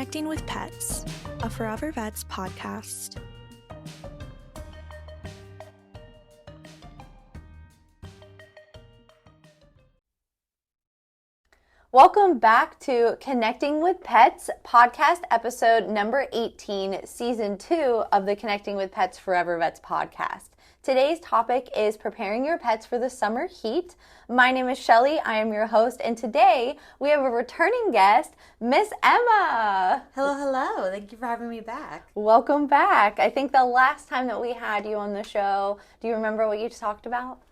Connecting with Pets, a Forever Vets podcast. Welcome back to Connecting with Pets podcast episode number 18, season 2 of the Connecting with Pets Forever Vets podcast. Today's topic is preparing your pets for the summer heat. My name is Shelly. I am your host, and today we have a returning guest, Miss Emma. Hello, hello. Thank you for having me back. Welcome back. I think the last time that we had you on the show, do you remember what you talked about?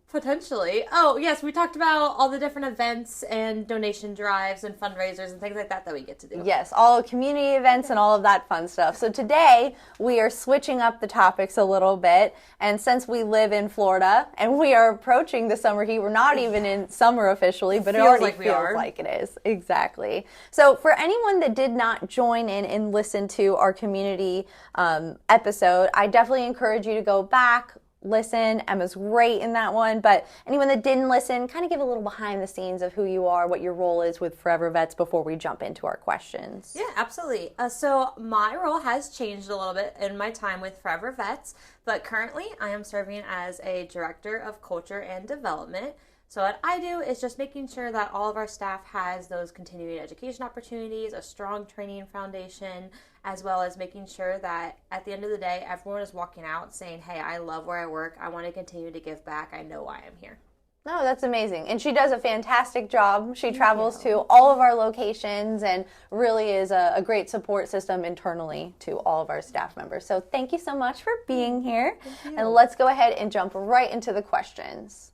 Potentially. Oh, yes, we talked about all the different events and donation drives and fundraisers and things like that we get to do. Yes, all community events and all of that fun stuff. So today, we are switching up the topics a little bit, and since we live in Florida and we are approaching the summer heat, we're not even in summer officially, but it already feels like it is. Exactly. So for anyone that did not join in and listen to our community episode, I definitely encourage you to go back, listen. Emma's great in that one, but anyone that didn't listen, kind of give a little behind the scenes of who you are, what your role is with Forever Vets before we jump into our questions. Yeah, absolutely. So my role has changed a little bit in my time with Forever Vets, but currently I am serving as a director of culture and development. So what I do is just making sure that all of our staff has those continuing education opportunities, a strong training foundation, as well as making sure that at the end of the day, everyone is walking out saying, hey, I love where I work. I want to continue to give back. I know why I'm here. No, that's amazing. And she does a fantastic job. She travels to all of our locations and really is a great support system internally to all of our staff members. So thank you so much for being here. And let's go ahead and jump right into the questions.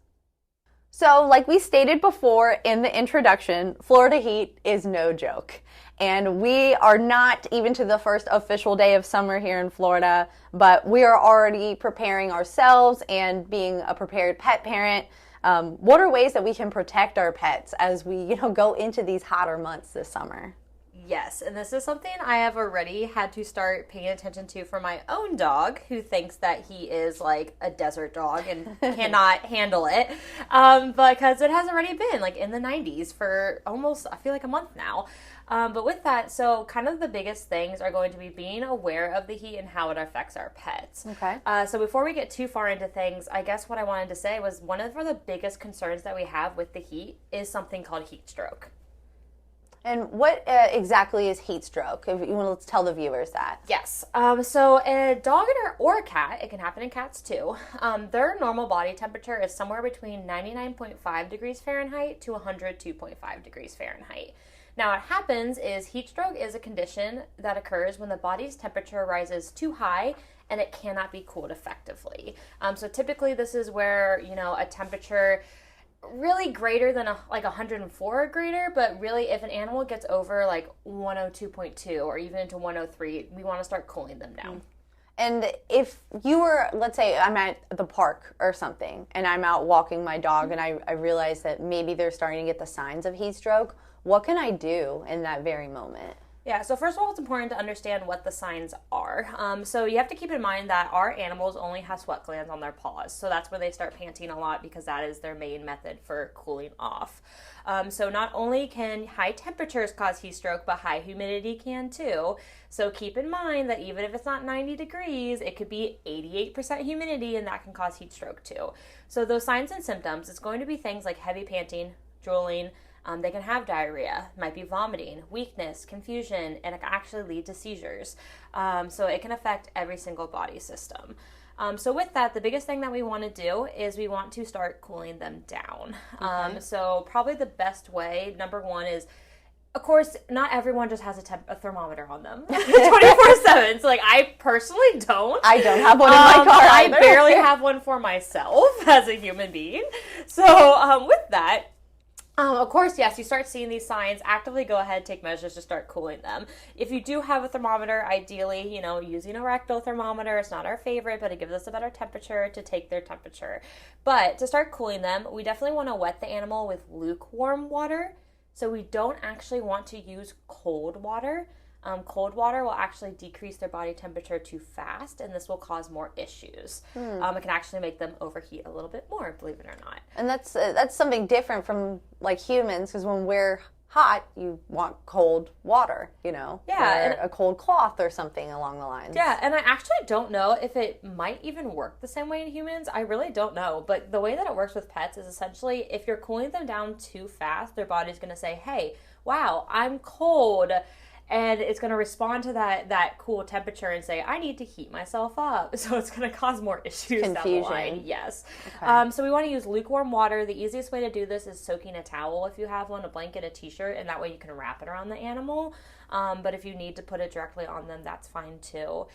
So like we stated before in the introduction, Florida heat is no joke. And we are not even to the first official day of summer here in Florida, but we are already preparing ourselves and being a prepared pet parent. What are ways that we can protect our pets as we go into these hotter months this summer? Yes, and this is something I have already had to start paying attention to for my own dog, who thinks that he is like a desert dog and cannot handle it, because it has already been like in the 90s for almost, I feel like a month now. But with that, so kind of the biggest things are going to be being aware of the heat and how it affects our pets. Okay. So before we get too far into things, I guess what I wanted to say was one of the biggest concerns that we have with the heat is something called heat stroke. And what exactly is heat stroke? If you want to tell the viewers that. Yes. So a dog or a cat, it can happen in cats too, their normal body temperature is somewhere between 99.5 degrees Fahrenheit to 102.5 degrees Fahrenheit. Now what happens is heat stroke is a condition that occurs when the body's temperature rises too high and it cannot be cooled effectively. So typically this is where, a temperature really greater than like 104 or greater, but really if an animal gets over like 102.2 or even into 103, we want to start cooling them down. And if you were, let's say I'm at the park or something and I'm out walking my dog and I realize that maybe they're starting to get the signs of heat stroke, what can I do in that very moment? Yeah, so first of all, it's important to understand what the signs are. So you have to keep in mind that our animals only have sweat glands on their paws. So that's where they start panting a lot because that is their main method for cooling off. So not only can high temperatures cause heat stroke, but high humidity can too. So keep in mind that even if it's not 90 degrees, it could be 88% humidity and that can cause heat stroke too. So those signs and symptoms, it's going to be things like heavy panting, drooling. They can have diarrhea, might be vomiting, weakness, confusion, and it can actually lead to seizures. So it can affect every single body system. So with that, the biggest thing that we want to do is we want to start cooling them down. Okay. So probably the best way, number one, is, of course, not everyone just has a thermometer on them 24/7. So, I personally don't. I don't have one in my car either. I barely have one for myself as a human being. So with that, of course, yes, you start seeing these signs, actively go ahead, take measures to start cooling them. If you do have a thermometer, ideally, using a rectal thermometer, it's not our favorite, but it gives us a better temperature to take their temperature. But to start cooling them, we definitely want to wet the animal with lukewarm water. So we don't actually want to use cold water. Cold water will actually decrease their body temperature too fast, and this will cause more issues. It can actually make them overheat a little bit more, believe it or not. And that's something different from like humans, because when we're hot, you want cold water, Yeah, or a cold cloth or something along the lines. Yeah, and I actually don't know if it might even work the same way in humans. I really don't know. But the way that it works with pets is essentially if you're cooling them down too fast, their body's going to say, hey, wow, I'm cold. And it's going to respond to that cool temperature and say, I need to heat myself up. So it's going to cause more issues down the line. Yes. Okay. So we want to use lukewarm water. The easiest way to do this is soaking a towel if you have one, a blanket, a t-shirt, and that way you can wrap it around the animal. But if you need to put it directly on them, that's fine too.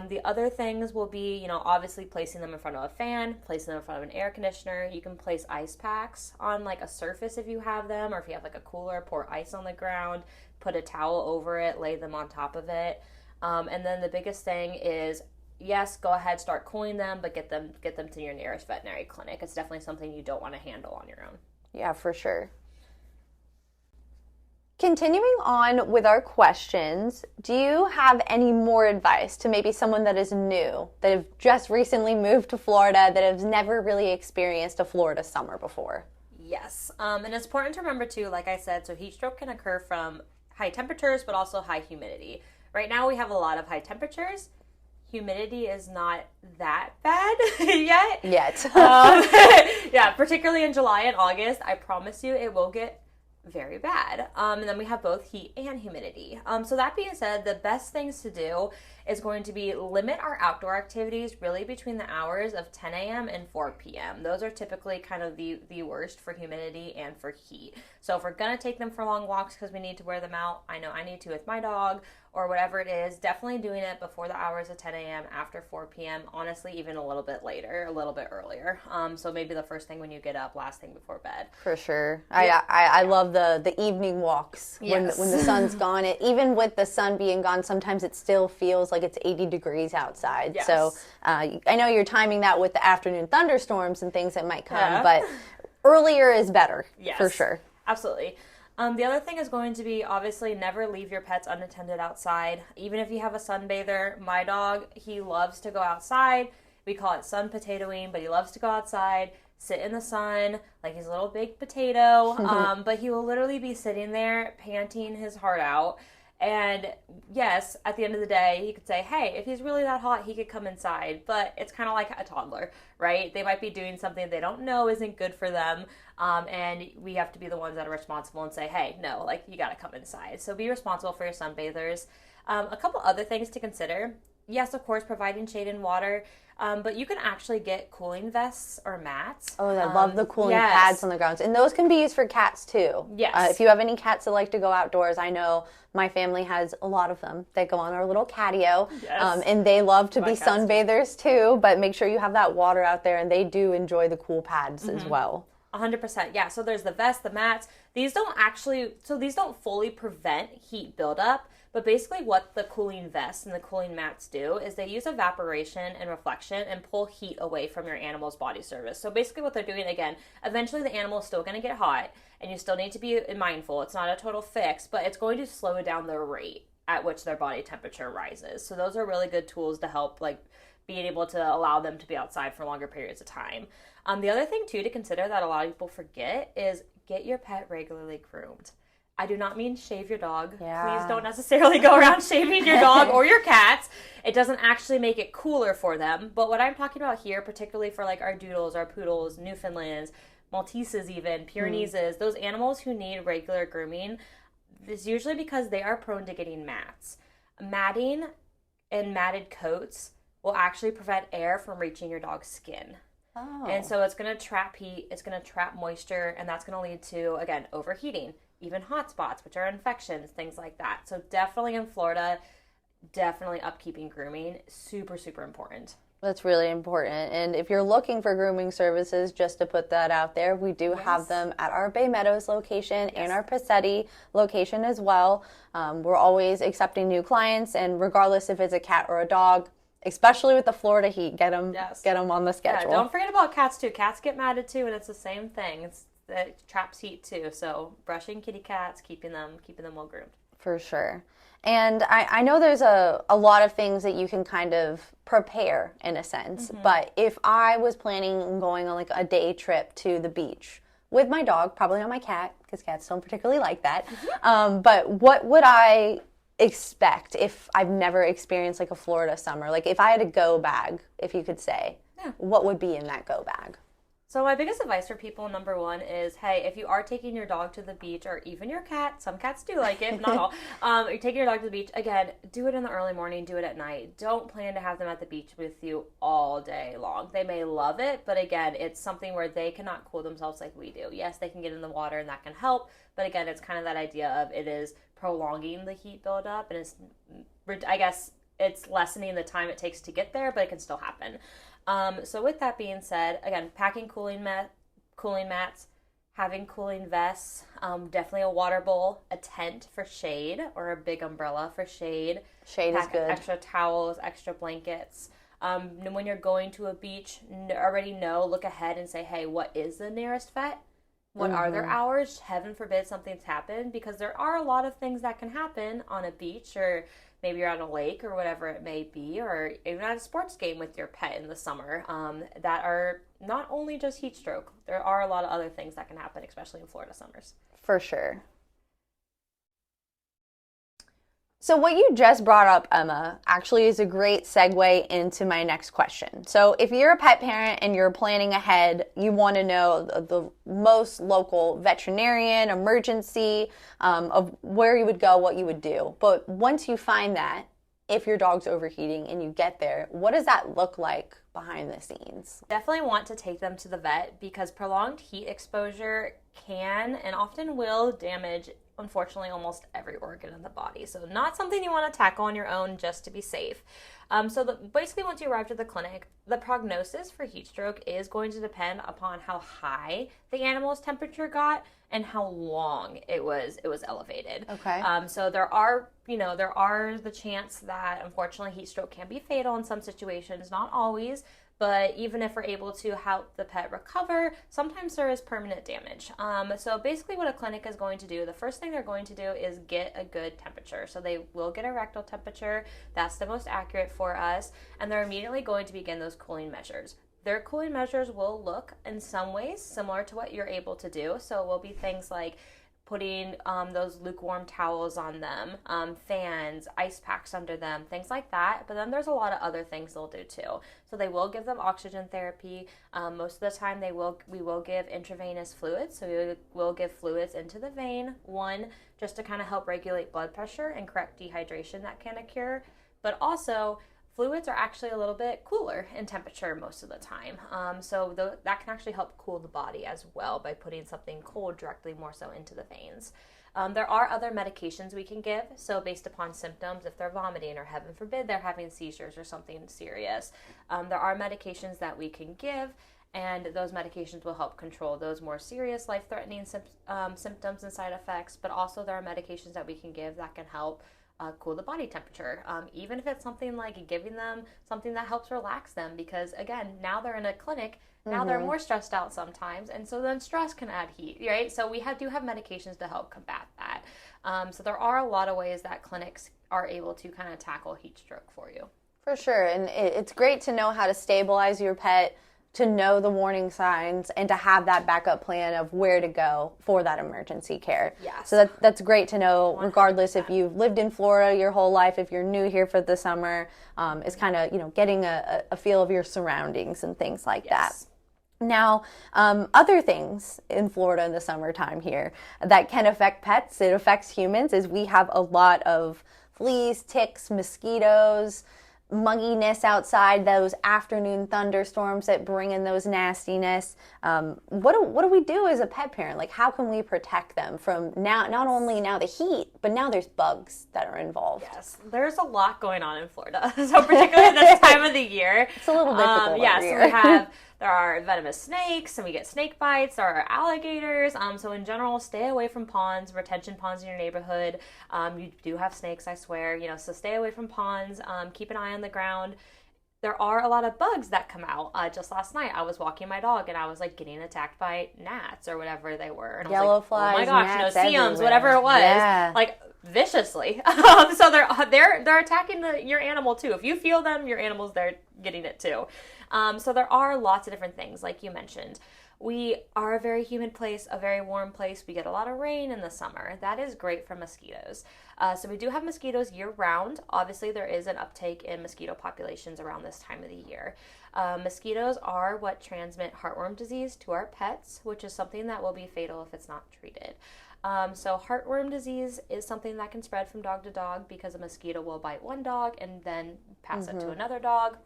The other things will be, obviously placing them in front of a fan, placing them in front of an air conditioner. You can place ice packs on like a surface if you have them, or if you have like a cooler, pour ice on the ground, put a towel over it, lay them on top of it. And then the biggest thing is, yes, go ahead, start cooling them, but get them to your nearest veterinary clinic. It's definitely something you don't want to handle on your own. Yeah, for sure. Continuing on with our questions, do you have any more advice to maybe someone that is new, that have just recently moved to Florida, that has never really experienced a Florida summer before? Yes, and it's important to remember too, like I said, so heat stroke can occur from high temperatures, but also high humidity. Right now we have a lot of high temperatures. Humidity is not that bad yet. Yeah, particularly in July and August. I promise you it will get very bad. And then we have both heat and humidity. So that being said, the best things to do is going to be limit our outdoor activities really between the hours of 10 a.m. and 4 p.m. Those are typically kind of the worst for humidity and for heat. So if we're going to take them for long walks because we need to wear them out, I know I need to with my dog or whatever it is, definitely doing it before the hours of 10 a.m., after 4 p.m., honestly, even a little bit later, a little bit earlier. So maybe the first thing when you get up, last thing before bed. For sure. Yeah. I love the evening walks when the sun's gone. Even with the sun being gone, sometimes it still feels like it's 80 degrees outside. Yes. So I know you're timing that with the afternoon thunderstorms and things that might come, but earlier is better, for sure. Absolutely. The other thing is going to be, obviously, never leave your pets unattended outside. Even if you have a sunbather, my dog, he loves to go outside. We call it sun potatoing, but he loves to go outside, sit in the sun like he's a little baked potato. But he will literally be sitting there panting his heart out. And yes, at the end of the day, he could say, hey, if he's really that hot, he could come inside. But it's kind of like a toddler, right? They might be doing something they don't know isn't good for them. And we have to be the ones that are responsible and say, hey, no, like you got to come inside. So be responsible for your sunbathers. A couple other things to consider. Yes, of course, providing shade and water. But you can actually get cooling vests or mats. Oh, I love the cooling pads on the grounds. And those can be used for cats, too. Yes. If you have any cats that like to go outdoors, I know my family has a lot of them. They go on our little catio. Yes. And they love to be sunbathers, too. But make sure you have that water out there, and they do enjoy the cool pads as well. 100%. Yeah, so there's the vest, the mats. These don't fully prevent heat buildup, but basically what the cooling vests and the cooling mats do is they use evaporation and reflection and pull heat away from your animal's body surface. So basically what they're doing, again, eventually the animal is still going to get hot, and you still need to be mindful. It's not a total fix, but it's going to slow down the rate at which their body temperature rises. So those are really good tools to help, like, being able to allow them to be outside for longer periods of time. The other thing, too, to consider that a lot of people forget is get your pet regularly groomed. I do not mean shave your dog. Yeah. Please don't necessarily go around shaving your dog or your cats. It doesn't actually make it cooler for them. But what I'm talking about here, particularly for like our doodles, our poodles, Newfoundlands, Malteses even, Pyrenees, those animals who need regular grooming, is usually because they are prone to getting mats. Matting and matted coats will actually prevent air from reaching your dog's skin. Oh. And so it's going to trap heat, it's going to trap moisture, and that's going to lead to, again, overheating, even hot spots, which are infections, things like that. So definitely in Florida, definitely upkeeping grooming, super, super important. That's really important. And if you're looking for grooming services, just to put that out there, we do have them at our Bay Meadows location and our Passetti location as well. We're always accepting new clients, and regardless if it's a cat or a dog, especially with the Florida heat, get them on the schedule. Yeah, don't forget about cats too. Cats get matted too, and it's the same thing. It traps heat too. So brushing kitty cats, keeping them well groomed. For sure. And I know there's a lot of things that you can kind of prepare in a sense, but if I was planning on going on like a day trip to the beach, with my dog, probably not my cat, because cats don't particularly like that. But what would I expect if I've never experienced like a Florida summer? Like if I had a go bag, if you could say, what would be in that go bag? So my biggest advice for people, number one, is, hey, if you are taking your dog to the beach, or even your cat, some cats do like it, not all, you're taking your dog to the beach, again, do it in the early morning, do it at night. Don't plan to have them at the beach with you all day long. They may love it, but again, it's something where they cannot cool themselves like we do. Yes, they can get in the water and that can help, but again, it's kind of that idea of it is prolonging the heat buildup, and it's, I guess, it's lessening the time it takes to get there, but it can still happen. So with that being said, again, packing cooling mats, having cooling vests, definitely a water bowl, a tent for shade, or a big umbrella for shade. Shade is good. Extra towels, extra blankets. When you're going to a beach, already look ahead and say, hey, what is the nearest vet? What are their hours? Heaven forbid something's happened, because there are a lot of things that can happen on a beach, or maybe you're on a lake or whatever it may be, or even at a sports game with your pet in the summer, that are not only just heat stroke. There are a lot of other things that can happen, especially in Florida summers. For sure. So what you just brought up, Emma, actually is a great segue into my next question. So if you're a pet parent and you're planning ahead, you want to know the most local veterinarian, emergency, of where you would go, what you would do. But once you find that, if your dog's overheating and you get there, what does that look like behind the scenes? Definitely want to take them to the vet, because prolonged heat exposure can and often will damage, unfortunately, almost every organ in the body. So not something you want to tackle on your own just to be safe. Basically, once you arrive at the clinic, the prognosis for heat stroke is going to depend upon how high the animal's temperature got and how long it was elevated. Okay. So there are the chance that, unfortunately, heat stroke can be fatal in some situations, not always. But even if we're able to help the pet recover, sometimes there is permanent damage. So basically what a clinic is going to do, the first thing they're going to do is get a good temperature. So they will get a rectal temperature. That's the most accurate for us. And they're immediately going to begin those cooling measures. Their cooling measures will look in some ways similar to what you're able to do. So it will be things like putting those lukewarm towels on them, fans, ice packs under them, things like that. But then there's a lot of other things they'll do too. So they will give them oxygen therapy. Most of the time we will give intravenous fluids. So we will give fluids into the vein, one, just to kind of help regulate blood pressure and correct dehydration that can occur. But also, fluids are actually a little bit cooler in temperature most of the time. So that can actually help cool the body as well by putting something cold directly more so into the veins. There are other medications we can give. So based upon symptoms, if they're vomiting or heaven forbid they're having seizures or something serious, there are medications that we can give, and those medications will help control those more serious life-threatening symptoms and side effects. But also there are medications that we can give that can help cool the body temperature, even if it's something like giving them something that helps relax them, because again, now they're in a clinic, now they're more stressed out sometimes, and so then stress can add heat, right? So we do have medications to help combat that. So there are a lot of ways that clinics are able to kind of tackle heat stroke for you. For sure, and it's great to know how to stabilize your pet, to know the warning signs, and to have that backup plan of where to go for that emergency care. Yes. So that's great to know, 100%. regardless if you've lived in Florida your whole life, if you're new here for the summer, is kind of, getting a feel of your surroundings and things like that. Now, other things in Florida in the summertime here that can affect pets, it affects humans, is we have a lot of fleas, ticks, mosquitoes, mugginess outside, those afternoon thunderstorms that bring in those nastiness. What do we do as a pet parent? Like, how can we protect them from not only now the heat, but now there's bugs that are involved? Yes, there's a lot going on in Florida. So particularly this time of the year. It's a little difficult every year. So there are venomous snakes, and we get snake bites. There are alligators. So in general, stay away from ponds, retention ponds in your neighborhood. You do have snakes, I swear. So stay away from ponds. Keep an eye on the ground. There are a lot of bugs that come out. Just last night, I was walking my dog, and I was like getting attacked by gnats or whatever they were. And Yellow I was like, flies, oh my gosh, gnats no-see-ums, everywhere. whatever it was. Yeah. Like, viciously. So they're attacking your animal too. If you feel them, your animal's there getting it too. So there are lots of different things, like you mentioned. We are a very humid place, a very warm place. We get a lot of rain in the summer. That is great for mosquitoes. So we do have mosquitoes year round. Obviously, there is an uptake in mosquito populations around this time of the year. Mosquitoes are what transmit heartworm disease to our pets, which is something that will be fatal if it's not treated. So heartworm disease is something that can spread from dog to dog because a mosquito will bite one dog and then pass it to another dog.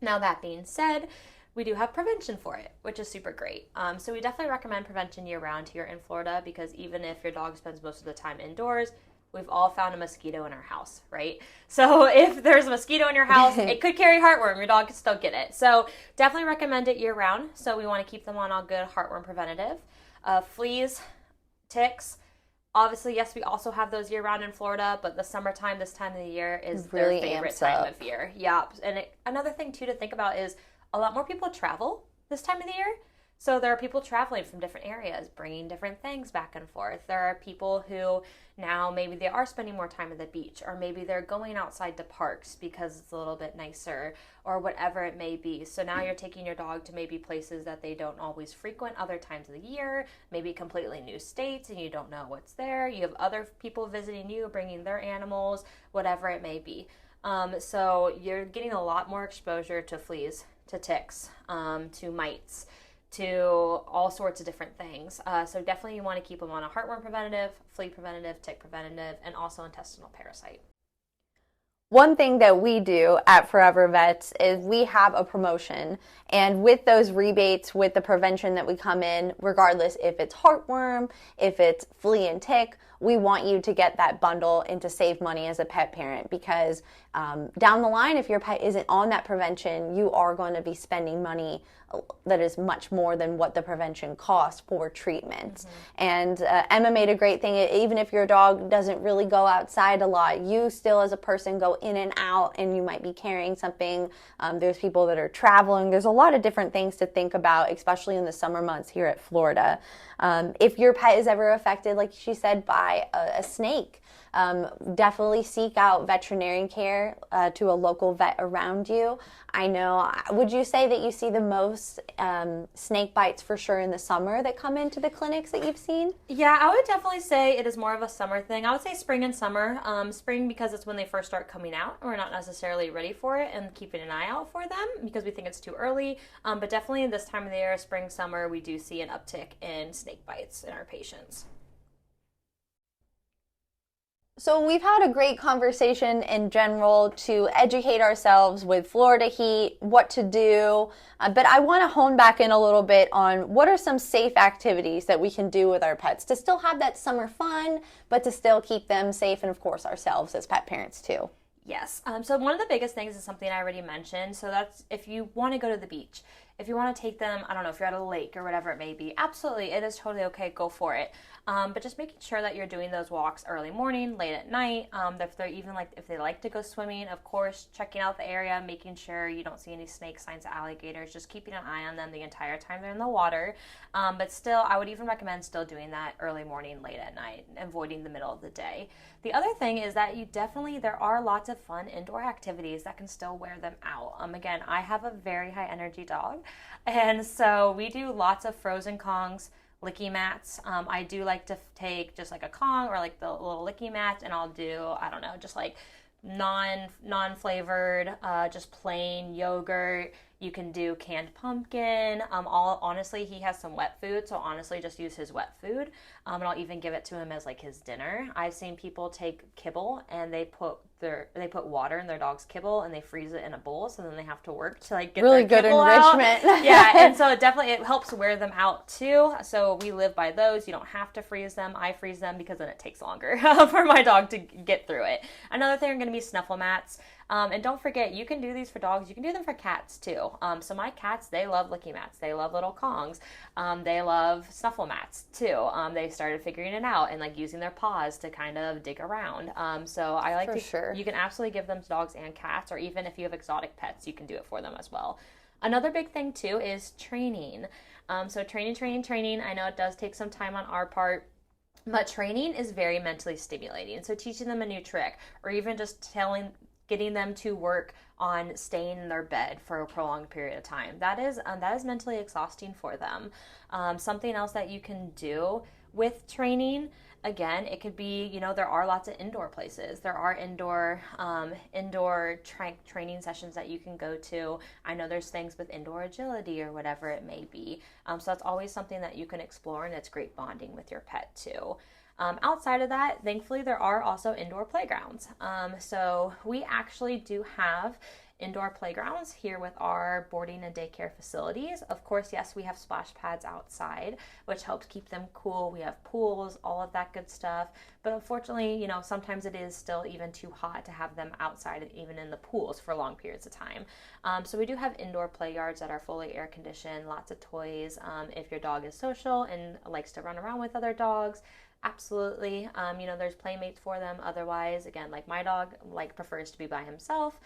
Now, that being said, we do have prevention for it, which is super great. So we definitely recommend prevention year-round here in Florida, because even if your dog spends most of the time indoors, we've all found a mosquito in our house, right? So if there's a mosquito in your house, it could carry heartworm. Your dog could still get it. So definitely recommend it year-round. So we want to keep them on all good heartworm preventative. Fleas, ticks. Obviously, yes, we also have those year-round in Florida, but the summertime, this time of the year, is really their favorite amps time up. of year. Yep. And another thing, too, to think about is a lot more people travel this time of the year. So there are people traveling from different areas, bringing different things back and forth. There are people who now maybe they are spending more time at the beach, or maybe they're going outside to parks because it's a little bit nicer, or whatever it may be. So now you're taking your dog to maybe places that they don't always frequent other times of the year, maybe completely new states, and you don't know what's there. You have other people visiting you, bringing their animals, whatever it may be. So you're getting a lot more exposure to fleas, to ticks, to mites, to all sorts of different things. So definitely you want to keep them on a heartworm preventative, flea preventative, tick preventative, and also intestinal parasite. One thing that we do at Forever Vets is we have a promotion, and with those rebates, with the prevention that we come in, regardless if it's heartworm, if it's flea and tick, we want you to get that bundle and to save money as a pet parent, because down the line, if your pet isn't on that prevention, you are going to be spending money that is much more than what the prevention costs for treatment. And Emma made a great thing. Even if your dog doesn't really go outside a lot, you still as a person go in and out, and you might be carrying something. There's people that are traveling. There's a lot of different things to think about, especially in the summer months here at Florida. If your pet is ever affected, like she said, by a snake, definitely seek out veterinarian care to a local vet around you. I know, would you say that you see the most snake bites for sure in the summer that come into the clinics that you've seen? Yeah, I would definitely say it is more of a summer thing. I would say spring and summer. Spring because it's when they first start coming out, and we're not necessarily ready for it and keeping an eye out for them because we think it's too early. But definitely this time of the year, spring, summer, we do see an uptick in snake bites in our patients. So we've had a great conversation in general to educate ourselves with Florida heat, what to do, but I want to hone back in a little bit on what are some safe activities that we can do with our pets to still have that summer fun, but to still keep them safe, and of course ourselves as pet parents too. Yes. So one of the biggest things is something I already mentioned. So that's if you want to go to the beach, if you want to take them, I don't know, if you're at a lake or whatever it may be, absolutely, it is totally okay. Go for it. But just making sure that you're doing those walks early morning, late at night. If they're even if they like to go swimming, of course, checking out the area, making sure you don't see any snake signs of alligators, just keeping an eye on them the entire time they're in the water. But still, I would even recommend still doing that early morning, late at night, avoiding the middle of the day. The other thing is that there are lots of fun indoor activities that can still wear them out. Again, I have a very high energy dog, and so we do lots of frozen Kongs, licky mats. I do like to take just like a Kong or like the little licky mat, and I'll do, I don't know, just like non-flavored, just plain yogurt. You can do canned pumpkin. Honestly, he has some wet food, so honestly, just use his wet food. And I'll even give it to him as like his dinner. I've seen people take kibble and they put water in their dog's kibble and they freeze it in a bowl, so then they have to work to like get really their good kibble enrichment. out. Yeah, and so it helps wear them out too. So we live by those. You don't have to freeze them. I freeze them because then it takes longer for my dog to get through it. Another thing are going to be snuffle mats. And don't forget, you can do these for dogs. You can do them for cats too. So my cats, they love licky mats. They love little Kongs. They love snuffle mats too. They started figuring it out and like using their paws to kind of dig around. So I like sure. You can absolutely give them to dogs and cats, or even if you have exotic pets, you can do it for them as well. Another big thing too is training. So training. I know it does take some time on our part, but training is very mentally stimulating. So teaching them a new trick, or even just getting them to work on staying in their bed for a prolonged period of time. That is mentally exhausting for them. Something else that you can do with training, again, it could be, there are lots of indoor places. There are indoor training sessions that you can go to. I know there's things with indoor agility or whatever it may be. So that's always something that you can explore, and it's great bonding with your pet too. Outside of that, thankfully, there are also indoor playgrounds. So we actually do have indoor playgrounds here with our boarding and daycare facilities. Of course, yes, we have splash pads outside, which helps keep them cool. We have pools, all of that good stuff. But unfortunately, sometimes it is still even too hot to have them outside, even in the pools for long periods of time. So we do have indoor play yards that are fully air conditioned, lots of toys. If your dog is social and likes to run around with other dogs, absolutely. There's playmates for them. Otherwise, again, like my dog prefers to be by himself.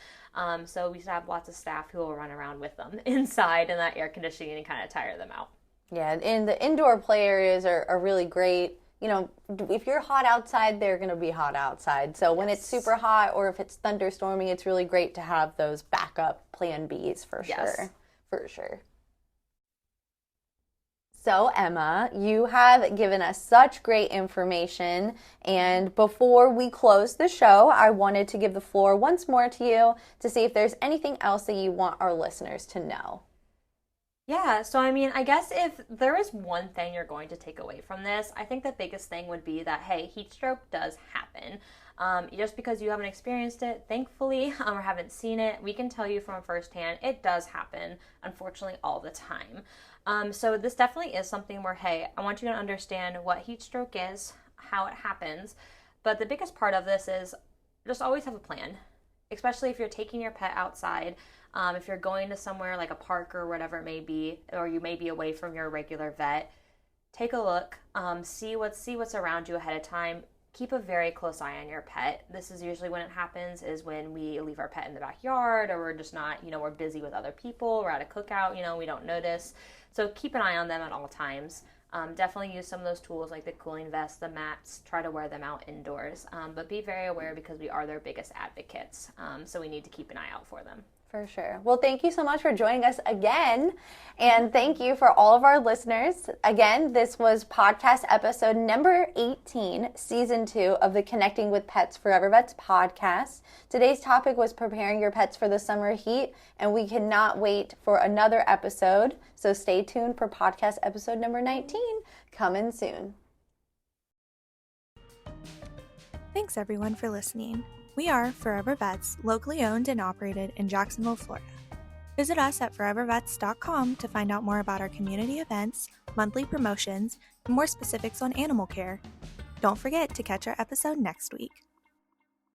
So we have lots of staff who will run around with them inside in that air conditioning and kind of tire them out. Yeah, and the indoor play areas are really great. If you're hot outside, they're going to be hot outside. So when it's super hot or if it's thunderstorming, it's really great to have those backup plan Bs for sure. For sure. So, Emma, you have given us such great information, and before we close the show, I wanted to give the floor once more to you to see if there's anything else that you want our listeners to know. Yeah, so I guess if there is one thing you're going to take away from this, I think the biggest thing would be that, hey, heat stroke does happen. Just because you haven't experienced it, thankfully, or haven't seen it, we can tell you from firsthand, it does happen, unfortunately, all the time. So this definitely is something where, hey, I want you to understand what heat stroke is, how it happens, but the biggest part of this is just always have a plan, especially if you're taking your pet outside. If you're going to somewhere like a park or whatever it may be, or you may be away from your regular vet, take a look, see what's around you ahead of time. Keep a very close eye on your pet. This is usually when it happens, is when we leave our pet in the backyard, or we're just not, we're busy with other people, we're at a cookout, we don't notice. So keep an eye on them at all times. Definitely use some of those tools like the cooling vests, the mats, try to wear them out indoors. But be very aware because we are their biggest advocates. So we need to keep an eye out for them. For sure. Well, thank you so much for joining us again. And thank you for all of our listeners. Again, this was podcast episode number 18, season 2 of the Connecting with Pets Forever Vets podcast. Today's topic was preparing your pets for the summer heat, and we cannot wait for another episode. So stay tuned for podcast episode number 19, coming soon. Thanks everyone for listening. We are Forever Vets, locally owned and operated in Jacksonville, Florida. Visit us at forevervets.com to find out more about our community events, monthly promotions, and more specifics on animal care. Don't forget to catch our episode next week.